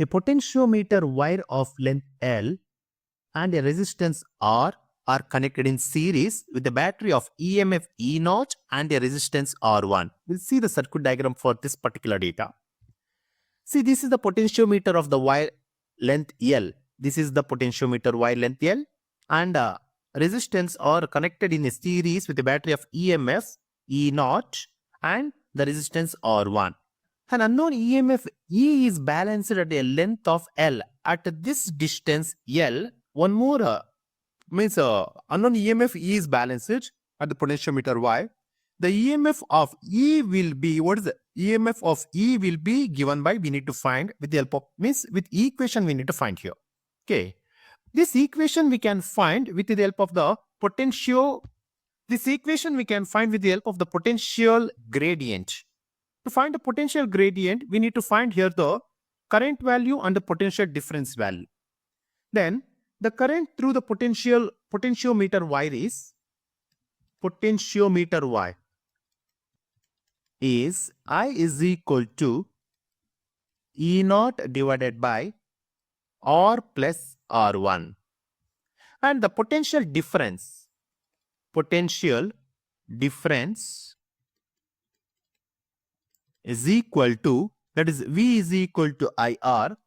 A potentiometer wire of length L and a resistance R are connected in series with a battery of EMF E0 and a resistance R1. We'll see the circuit diagram for this particular data. See, this is the potentiometer of the wire length L. This is the potentiometer wire length L, and resistance are connected in a series with a battery of EMF E0 and the resistance R1. An unknown EMF E is balanced at a length of L. At this distance L, one more unknown EMF E is balanced at the potentiometer Y. The EMF of E will be, what is the EMF of E will be given by, we need to find with the help of, with equation we need to find here. Okay. This equation we can find with the help of the potential, this equation we can find with the help of the potential gradient. To find the potential gradient, we need to find here the current value and the potential difference value. Then the current through the potentiometer wire is, potentiometer Y is I is equal to E0 divided by R plus R1. And the potential difference is equal to, that is V is equal to IR,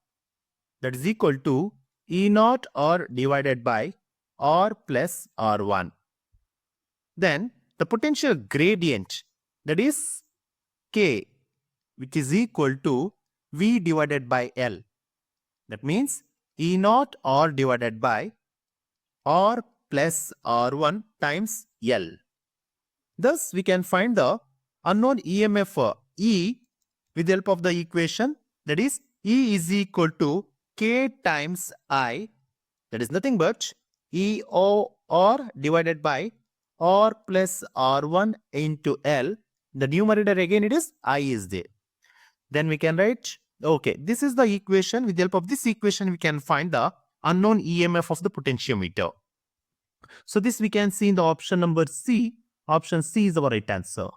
that is equal to E0 R divided by R plus R1. Then the potential gradient, that is K, which is equal to V divided by L. That means E0 R divided by R plus R1 times L. Thus, we can find the unknown EMF E with the help of the equation, that is E is equal to K times I, that is nothing but EOR divided by R plus R1 into L. The numerator again it is I is there. Then we can write, okay, this is the equation. With the help of this equation, we can find the unknown EMF of the potentiometer. So this we can see in the option number C. Option C is our right answer.